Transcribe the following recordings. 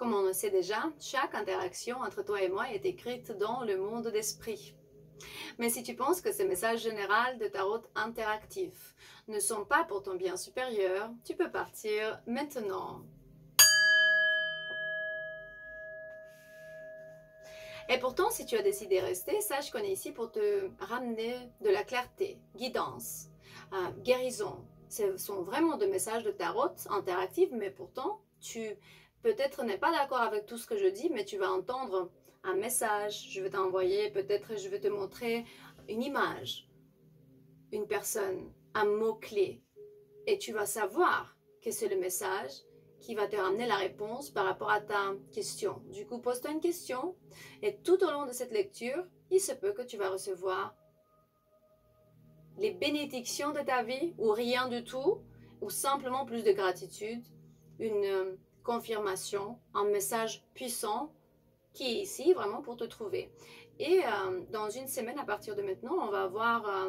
Comme on le sait déjà, chaque interaction entre toi et moi est écrite dans le monde d'esprit. Mais si tu penses que ces messages généraux de tarot interactifs ne sont pas pour ton bien supérieur, tu peux partir maintenant. Et pourtant, si tu as décidé de rester, sache qu'on est ici pour te ramener de la clarté, guidance, guérison. Ce sont vraiment des messages de tarot interactifs, mais pourtant, tu peut-être n'es pas d'accord avec tout ce que je dis, mais tu vas entendre un message, je vais t'envoyer, peut-être je vais te montrer une image, une personne, un mot-clé, et tu vas savoir que c'est le message qui va te ramener la réponse par rapport à ta question. Du coup, pose-toi une question et tout au long de cette lecture, il se peut que tu vas recevoir les bénédictions de ta vie ou rien du tout, ou simplement plus de gratitude, une confirmation, un message puissant qui est ici vraiment pour te trouver. Et dans une semaine à partir de maintenant, on va avoir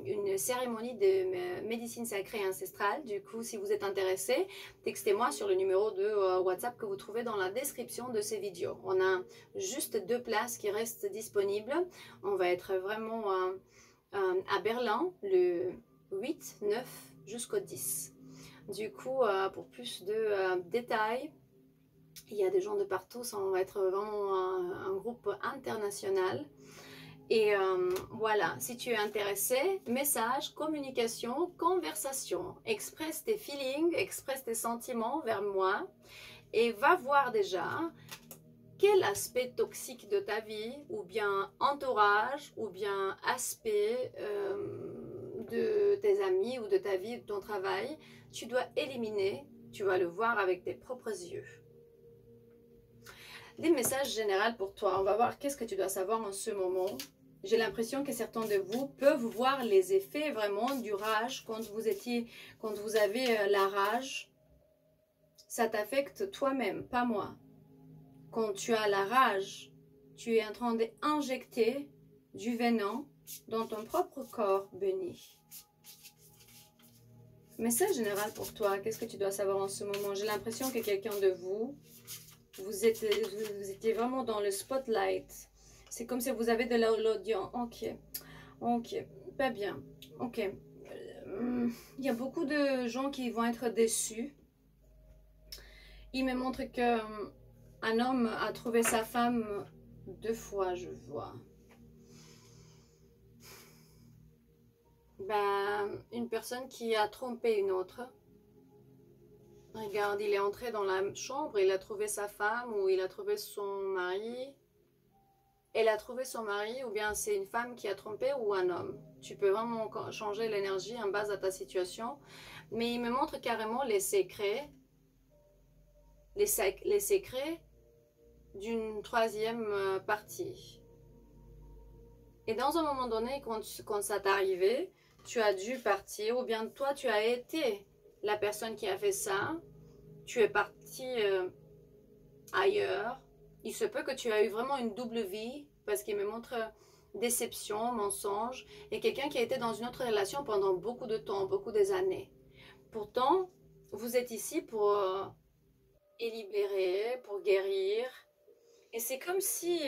une cérémonie de médecine sacrée ancestrale. Du coup, si vous êtes intéressé, textez-moi sur le numéro de WhatsApp que vous trouvez dans la description de ces vidéos. On a juste 2 places qui restent disponibles. On va être vraiment à Berlin le 8, 9 jusqu'au 10. Du coup, pour plus de détails, il y a des gens de partout, ça va être vraiment un groupe international. Et voilà, si tu es intéressé, message, communication, conversation, expresse tes feelings, expresse tes sentiments vers moi et va voir déjà quel aspect toxique de ta vie, ou bien entourage, ou bien aspect de tes amis ou de ta vie, de ton travail, tu dois éliminer, tu vas le voir avec tes propres yeux. Les messages généraux pour toi, on va voir qu'est-ce que tu dois savoir en ce moment. J'ai l'impression que certains de vous peuvent voir les effets vraiment du rage quand vous avez la rage. Ça t'affecte toi-même, pas moi. Quand tu as la rage, tu es en train d'injecter du venin dans ton propre corps béni. Message général pour toi, qu'est-ce que tu dois savoir en ce moment? J'ai l'impression que quelqu'un de vous, vous étiez vraiment dans le spotlight. C'est comme si vous avez de l'audience. Ok, pas bien. Ok. Il y a beaucoup de gens qui vont être déçus. Il me montre que un homme a trouvé sa femme 2 fois, je vois. Une personne qui a trompé une autre. Regarde, il est entré dans la chambre, il a trouvé sa femme ou il a trouvé son mari. Elle a trouvé son mari, ou bien c'est une femme qui a trompé ou un homme. Tu peux vraiment changer l'énergie en base à ta situation. Mais il me montre carrément les secrets d'une 3e partie. Et dans un moment donné, quand ça t'est arrivé, tu as dû partir, ou bien toi, tu as été la personne qui a fait ça, tu es parti ailleurs. Il se peut que tu as eu vraiment une double vie, parce qu'il me montre déception, mensonge, et quelqu'un qui a été dans une autre relation pendant beaucoup de temps, beaucoup des années. Pourtant, vous êtes ici pour libérer, pour guérir. Et c'est comme si,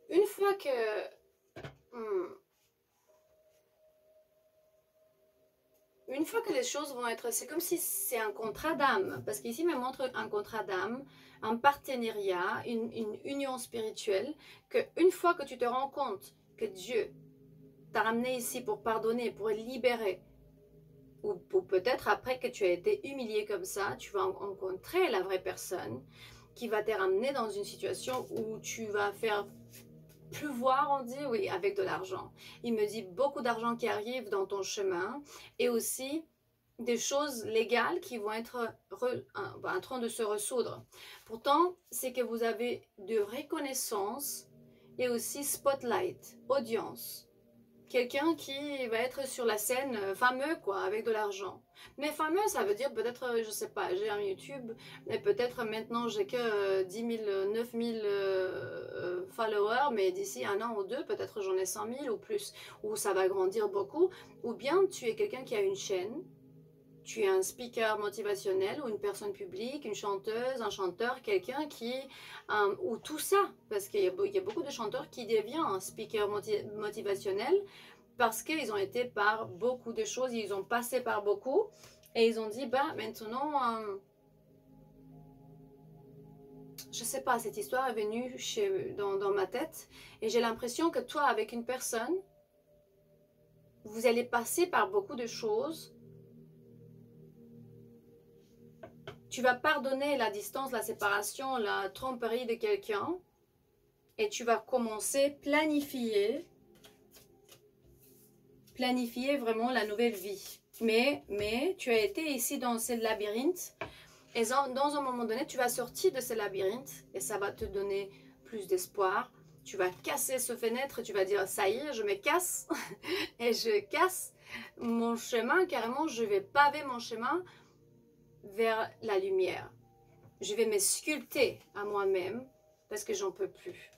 une fois que... Une fois que les choses vont être... C'est comme si c'est un contrat d'âme. Parce qu'ici, il me montre un contrat d'âme, un partenariat, une union spirituelle. Qu'une fois que tu te rends compte que Dieu t'a ramené ici pour pardonner, pour libérer, ou peut-être après que tu as été humilié comme ça, tu vas rencontrer la vraie personne qui va te ramener dans une situation où tu vas faire pleuvoir, on dit, oui, avec de l'argent. Il me dit beaucoup d'argent qui arrive dans ton chemin et aussi des choses légales qui vont être en train de se ressoudre. Pourtant, c'est que vous avez de reconnaissance et aussi spotlight, audience. Quelqu'un qui va être sur la scène fameux, quoi, avec de l'argent. Mais fameux, ça veut dire peut-être, je sais pas, j'ai un YouTube, mais peut-être maintenant j'ai que 10 000, 9 000 followers, mais d'ici 1 an ou 2, peut-être j'en ai 100 000 ou plus, ou ça va grandir beaucoup. Ou bien tu es quelqu'un qui a une chaîne, tu es un speaker motivationnel ou une personne publique, une chanteuse, un chanteur, quelqu'un qui... ou tout ça, parce qu'il y a beaucoup de chanteurs qui deviennent un speaker motivationnel parce qu'ils ont été par beaucoup de choses, ils ont passé par beaucoup et ils ont dit, bah maintenant, je sais pas, cette histoire est venue dans ma tête et j'ai l'impression que toi, avec une personne, vous allez passer par beaucoup de choses. Tu vas pardonner la distance, la séparation, la tromperie de quelqu'un et tu vas commencer à planifier vraiment la nouvelle vie. Mais tu as été ici dans ce labyrinthe et dans un moment donné, tu vas sortir de ce labyrinthe et ça va te donner plus d'espoir. Tu vas casser ce fenêtre, tu vas dire ça y est, je me casse et je casse mon chemin, carrément je vais paver mon chemin vers la lumière. Je vais me sculpter à moi-même parce que j'en peux plus.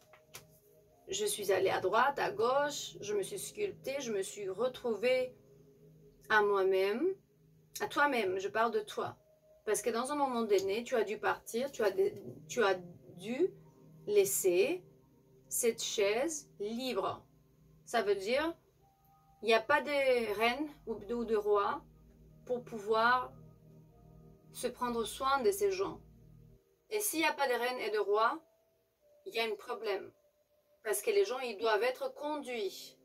Je suis allée à droite, à gauche, je me suis sculptée, je me suis retrouvée à moi-même, à toi-même, je parle de toi. Parce que dans un moment donné, tu as dû partir, tu as dû laisser cette chaise libre. Ça veut dire, il n'y a pas de reine ou de roi pour pouvoir se prendre soin de ces gens. Et s'il n'y a pas de reine et de roi, il y a un problème. Parce que les gens, ils doivent être conduits.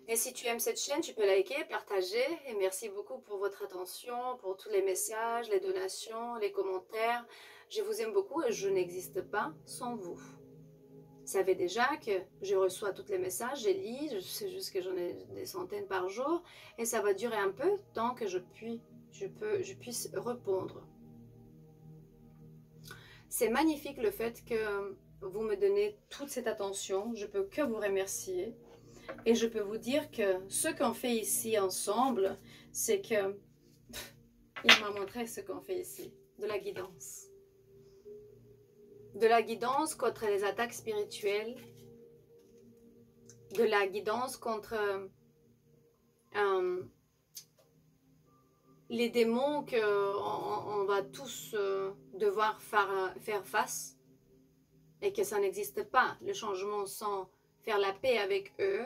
Et si tu aimes cette chaîne, tu peux liker, partager. Et merci beaucoup pour votre attention, pour tous les messages, les donations, les commentaires. Je vous aime beaucoup et je n'existe pas sans vous. Vous savez déjà que je reçois tous les messages, je lis, je sais juste que j'en ai des centaines par jour. Et ça va durer un peu tant que je puisse répondre. C'est magnifique le fait que vous me donnez toute cette attention. Je peux que vous remercier. Et je peux vous dire que ce qu'on fait ici ensemble, c'est que il m'a montré ce qu'on fait ici, de la guidance. De la guidance contre les attaques spirituelles, de la guidance contre les démons qu'on va tous devoir faire face et que ça n'existe pas, le changement sans faire la paix avec eux.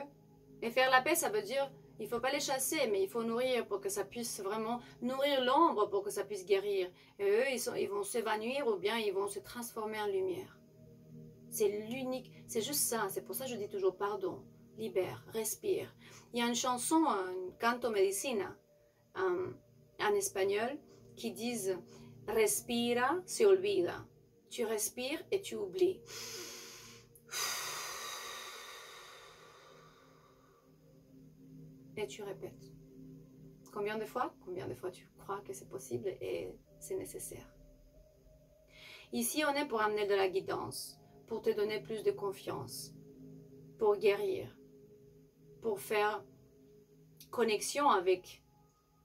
Et faire la paix, ça veut dire, il ne faut pas les chasser, mais il faut nourrir pour que ça puisse vraiment nourrir l'ombre pour que ça puisse guérir. Et eux, ils vont s'évanouir ou bien ils vont se transformer en lumière. C'est l'unique, c'est juste ça. C'est pour ça que je dis toujours pardon, libère, respire. Il y a une chanson, un canto medicina, en espagnol, qui disent respira, se olvida. Tu respires et tu oublies. Et tu répètes. Combien de fois tu crois que c'est possible et c'est nécessaire. Ici, on est pour amener de la guidance, pour te donner plus de confiance, pour guérir, pour faire connexion avec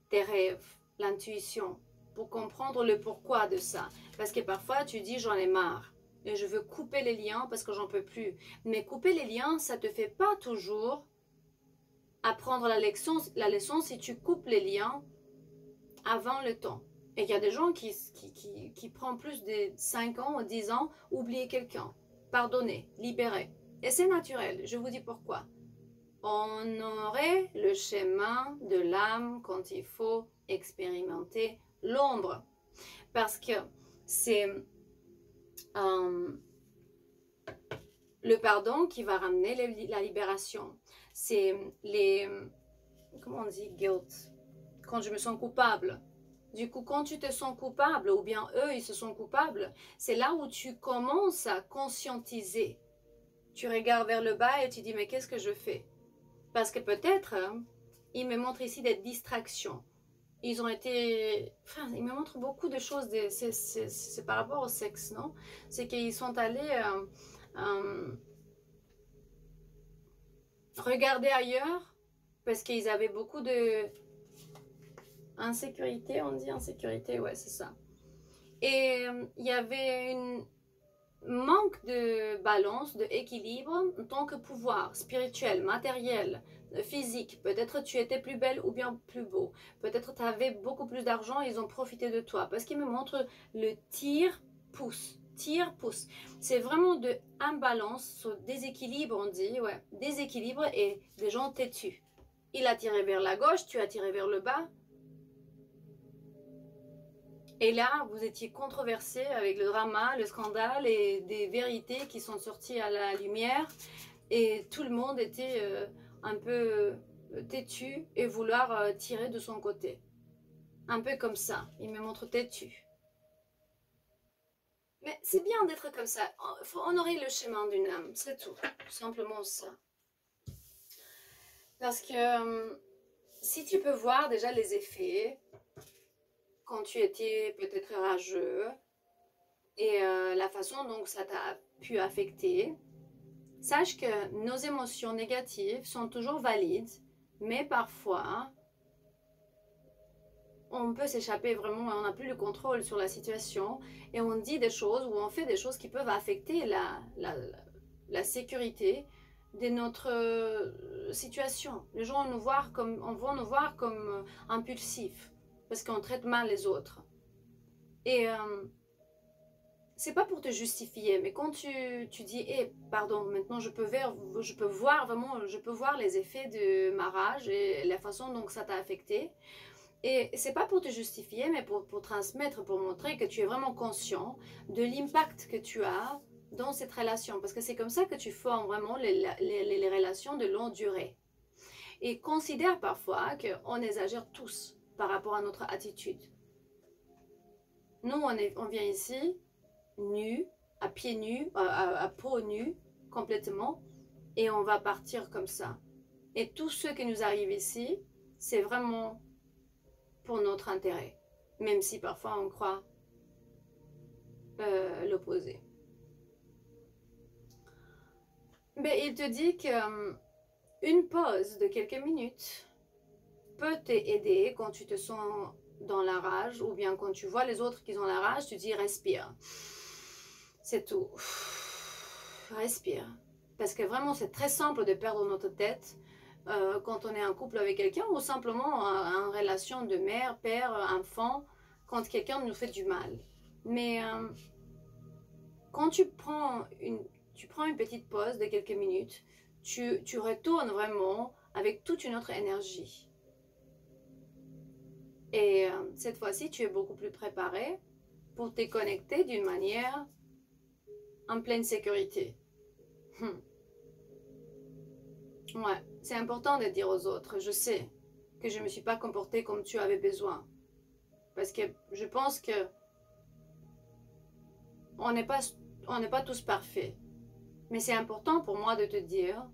tes rêves, l'intuition, pour comprendre le pourquoi de ça. Parce que parfois, tu dis, j'en ai marre. Et je veux couper les liens parce que j'en peux plus. Mais couper les liens, ça ne te fait pas toujours apprendre la leçon si tu coupes les liens avant le temps. Et il y a des gens qui prennent plus de 5 ans ou 10 ans, oublier quelqu'un, pardonner, libérer. Et c'est naturel, je vous dis pourquoi. Honorer le chemin de l'âme quand il faut expérimenter l'ombre. Parce que c'est le pardon qui va ramener la libération. C'est comment on dit, guilt, quand je me sens coupable. Du coup, quand tu te sens coupable, ou bien eux, ils se sont coupables, c'est là où tu commences à conscientiser. Tu regardes vers le bas et tu dis, mais qu'est-ce que je fais? Parce que peut-être, ils me montrent ici des distractions. Ils ont été... Enfin, ils me montrent beaucoup de choses, c'est par rapport au sexe, non? C'est qu'ils sont allés... regarder ailleurs parce qu'ils avaient beaucoup de insécurité, on dit insécurité, ouais c'est ça. Et il y avait une manque de balance, d'équilibre en tant que pouvoir spirituel, matériel, physique. Peut-être tu étais plus belle ou bien plus beau. Peut-être tu avais beaucoup plus d'argent et ils ont profité de toi. Parce qu'ils me montrent le tire-pousse. Tire-pousse. C'est vraiment de imbalance, déséquilibre, on dit. Ouais, déséquilibre et des gens têtus. Il a tiré vers la gauche, tu as tiré vers le bas. Et là, vous étiez controversé avec le drama, le scandale et des vérités qui sont sorties à la lumière. Et tout le monde était un peu têtu et vouloir tirer de son côté. Un peu comme ça. Il me montre têtu. Mais c'est bien d'être comme ça. Il faut honorer le chemin d'une âme. C'est tout. Simplement ça. Parce que si tu peux voir déjà les effets, quand tu étais peut-être rageux, et la façon dont ça t'a pu affecter, sache que nos émotions négatives sont toujours valides, mais parfois, on peut s'échapper vraiment, on n'a plus le contrôle sur la situation, et on dit des choses ou on fait des choses qui peuvent affecter la sécurité de notre situation. Les gens vont nous voir comme impulsifs, parce qu'on traite mal les autres. Et c'est pas pour te justifier, mais quand tu dis, hey, pardon, maintenant je peux voir les effets de ma rage et la façon dont ça t'a affecté. Et c'est pas pour te justifier, mais pour transmettre, pour montrer que tu es vraiment conscient de l'impact que tu as dans cette relation. Parce que c'est comme ça que tu formes vraiment les relations de longue durée. Et considère parfois qu'on exagère tous par rapport à notre attitude. Nous, on vient ici, nus, à pieds nus, à peau nue, complètement, et on va partir comme ça. Et tout ce qui nous arrive ici, c'est vraiment pour notre intérêt, même si parfois on croit l'opposé. Mais il te dit qu'une pause de quelques minutes peut t'aider quand tu te sens dans la rage, ou bien quand tu vois les autres qui ont la rage, tu dis respire. C'est tout. Respire. Parce que vraiment, c'est très simple de perdre notre tête quand on est en couple avec quelqu'un ou simplement en relation de mère, père, enfant, quand quelqu'un nous fait du mal. Mais quand tu prends une petite pause de quelques minutes, tu retournes vraiment avec toute une autre énergie. Et cette fois-ci, tu es beaucoup plus préparé pour te connecter d'une manière en pleine sécurité. Ouais, c'est important de dire aux autres, je sais que je ne me suis pas comportée comme tu avais besoin. Parce que je pense que on n'est pas tous parfaits. Mais c'est important pour moi de te dire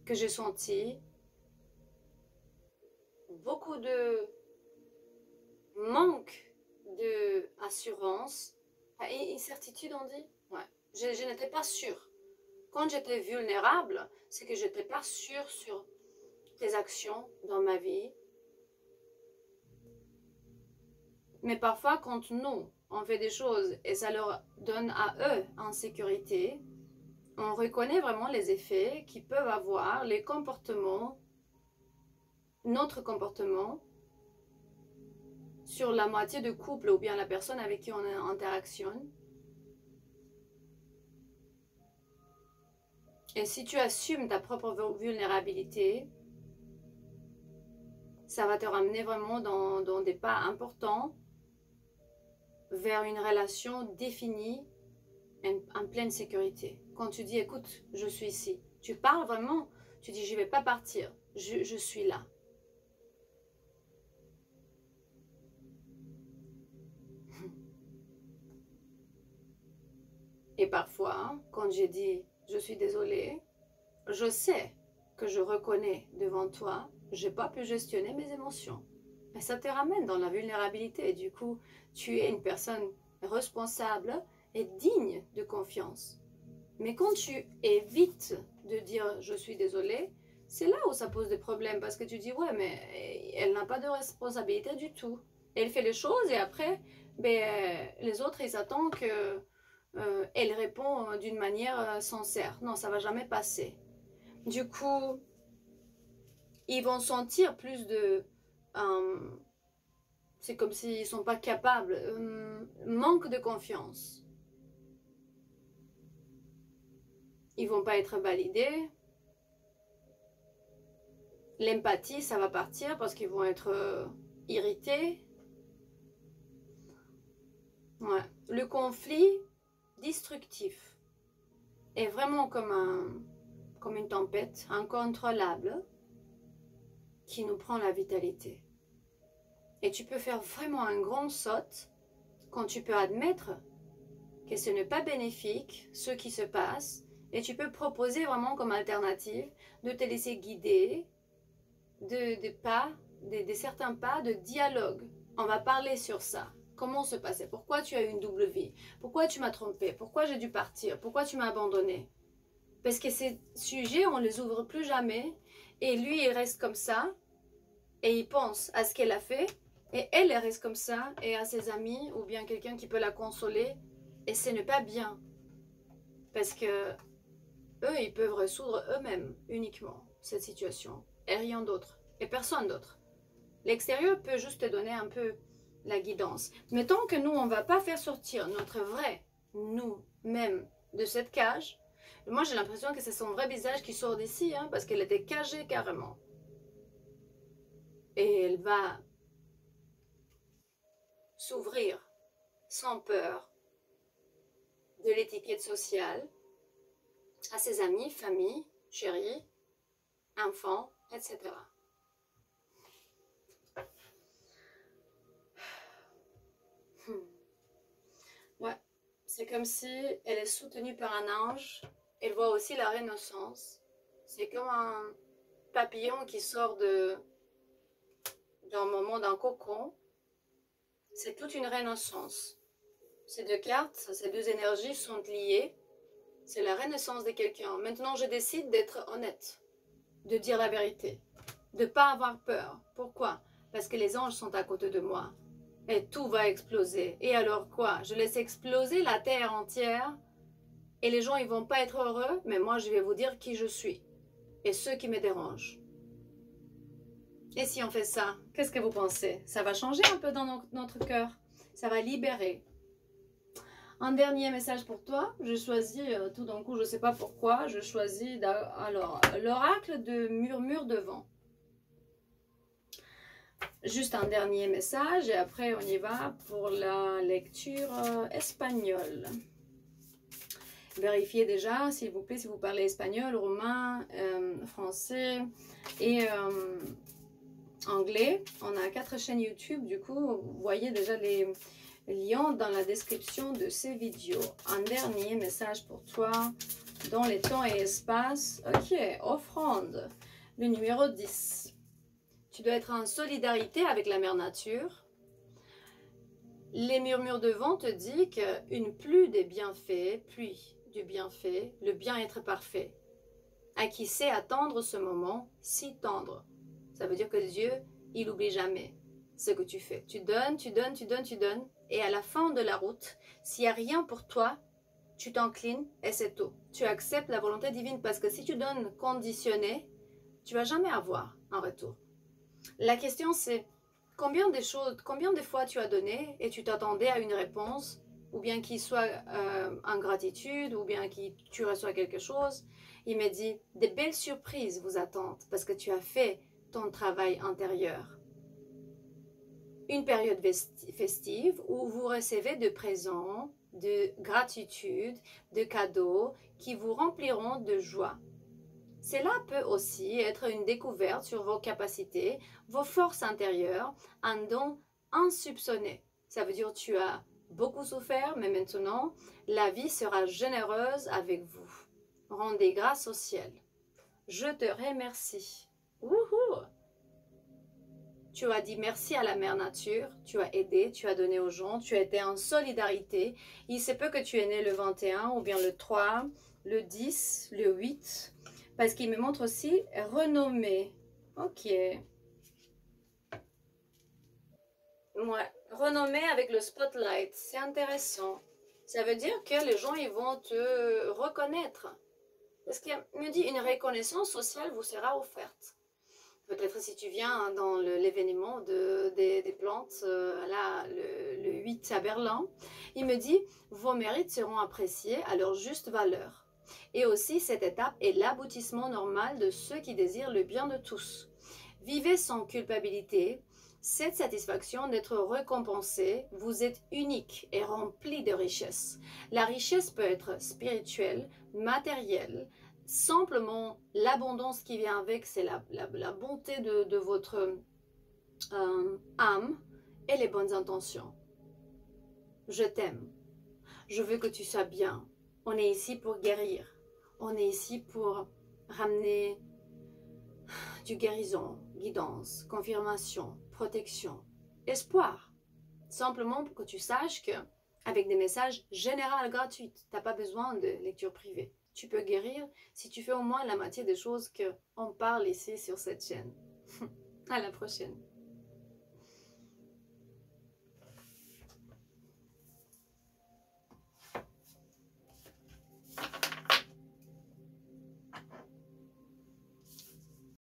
que j'ai senti beaucoup de manque d'assurance. Incertitude, on dit? Ouais. Je n'étais pas sûre. Quand j'étais vulnérable, c'est que je n'étais pas sûre sur tes actions dans ma vie. Mais parfois, quand nous, on fait des choses et ça leur donne à eux en sécurité, on reconnaît vraiment les effets qu'ils peuvent avoir, les comportements, notre comportement sur la moitié du couple ou bien la personne avec qui on interactionne. Et si tu assumes ta propre vulnérabilité, ça va te ramener vraiment dans des pas importants vers une relation définie en pleine sécurité. Quand tu dis, écoute, je suis ici, tu parles vraiment, tu dis, je ne vais pas partir, je suis là. Et parfois, quand j'ai dit, je suis désolée, je sais que je reconnais devant toi, je n'ai pas pu gestionner mes émotions. Et ça te ramène dans la vulnérabilité. Et du coup, tu es une personne responsable et digne de confiance. Mais quand tu évites de dire je suis désolée, c'est là où ça pose des problèmes. Parce que tu dis ouais, mais elle n'a pas de responsabilité du tout. Elle fait les choses et après, les autres, ils attendent que elle répond d'une manière sincère. Non, ça ne va jamais passer. Du coup, Ils vont sentir plus de... c'est comme s'ils ne sont pas capables. Manque de confiance. Ils vont pas être validés. L'empathie, ça va partir parce qu'ils vont être irrités. Ouais. Le conflit destructif est vraiment comme une tempête incontrôlable qui nous prend la vitalité. Et tu peux faire vraiment un grand saut quand tu peux admettre que ce n'est pas bénéfique, ce qui se passe, et tu peux proposer vraiment comme alternative de te laisser guider de certains pas de dialogue. On va parler sur ça. Comment se passait? Pourquoi tu as eu une double vie? Pourquoi tu m'as trompé? Pourquoi j'ai dû partir? Pourquoi tu m'as abandonné? Parce que ces sujets, on les ouvre plus jamais. Et lui, il reste comme ça. Et il pense à ce qu'elle a fait. Et elle reste comme ça. Et à ses amis, ou bien quelqu'un qui peut la consoler. Et ce n'est pas bien. Parce que eux, ils peuvent résoudre eux-mêmes uniquement cette situation. Et rien d'autre. Et personne d'autre. L'extérieur peut juste te donner un peu la guidance. Mais tant que nous, on ne va pas faire sortir notre vrai nous-mêmes de cette cage, moi j'ai l'impression que c'est son vrai visage qui sort d'ici, hein, parce qu'elle était cagée carrément. Et elle va s'ouvrir sans peur de l'étiquette sociale à ses amis, famille, chéris, enfants, etc. Ouais, c'est comme si elle est soutenue par un ange. Elle voit aussi la renaissance. C'est comme un papillon qui sort d'un moment d'un cocon. C'est toute une renaissance. Ces deux cartes, ces deux énergies sont liées. C'est la renaissance de quelqu'un. Maintenant, je décide d'être honnête, de dire la vérité, de ne pas avoir peur. Pourquoi? Parce que les anges sont à côté de moi. Et tout va exploser. Et alors quoi? Je laisse exploser la terre entière et les gens ils vont pas être heureux, mais moi je vais vous dire qui je suis et ceux qui me dérangent. Et si on fait ça, qu'est-ce que vous pensez? Ça va changer un peu dans notre cœur. Ça va libérer. Un dernier message pour toi. Je choisis tout d'un coup, je ne sais pas pourquoi, je choisis alors l'oracle de murmure de vent. Juste un dernier message et après on y va pour la lecture espagnole. Vérifiez déjà, s'il vous plaît, si vous parlez espagnol, roumain, français et anglais. On a 4 chaînes YouTube, du coup, vous voyez déjà les liens dans la description de ces vidéos. Un dernier message pour toi dans les temps et espace. Ok, offrande, le numéro 10. Tu dois être en solidarité avec la mère nature. Les murmures de vent te disent qu'une pluie des bienfaits, pluie du bienfait, le bien-être parfait. À qui sait attendre ce moment si tendre. Ça veut dire que Dieu, il n'oublie jamais ce que tu fais. Tu donnes, tu donnes, tu donnes, tu donnes. Et à la fin de la route, s'il n'y a rien pour toi, tu t'inclines et c'est tout. Tu acceptes la volonté divine parce que si tu donnes conditionné, tu ne vas jamais avoir un retour. La question c'est combien de fois tu as donné et tu t'attendais à une réponse, ou bien qu'il soit en gratitude, ou bien que tu reçois quelque chose. Il me dit, des belles surprises vous attendent parce que tu as fait ton travail intérieur. Une période festive où vous recevez de présents, de gratitude, de cadeaux qui vous rempliront de joie. Cela peut aussi être une découverte sur vos capacités, vos forces intérieures, un don insoupçonné. Ça veut dire que tu as beaucoup souffert, mais maintenant, la vie sera généreuse avec vous. Rendez grâce au ciel. Je te remercie. Wouhou! Tu as dit merci à la mère nature, tu as aidé, tu as donné aux gens, tu as été en solidarité. Il se peut que tu es né le 21 ou bien le 3, le 10, le 8... Parce qu'il me montre aussi renommée. Ok. Ouais. Renommée avec le spotlight. C'est intéressant. Ça veut dire que les gens ils vont te reconnaître. Parce qu'il me dit une reconnaissance sociale vous sera offerte. Peut-être si tu viens dans l'événement des plantes, là, le 8 à Berlin, il me dit, vos mérites seront appréciés à leur juste valeur. Et aussi, cette étape est l'aboutissement normal de ceux qui désirent le bien de tous. Vivez sans culpabilité, cette satisfaction d'être récompensé, vous êtes unique et rempli de richesse. La richesse peut être spirituelle, matérielle, simplement l'abondance qui vient avec, c'est la bonté de votre âme et les bonnes intentions. Je t'aime. Je veux que tu sois bien. On est ici pour guérir. On est ici pour ramener du guérison, guidance, confirmation, protection, espoir. Simplement pour que tu saches que avec des messages généraux gratuits, tu n'as pas besoin de lecture privée. Tu peux guérir si tu fais au moins la moitié des choses qu'on parle ici sur cette chaîne. À la prochaine.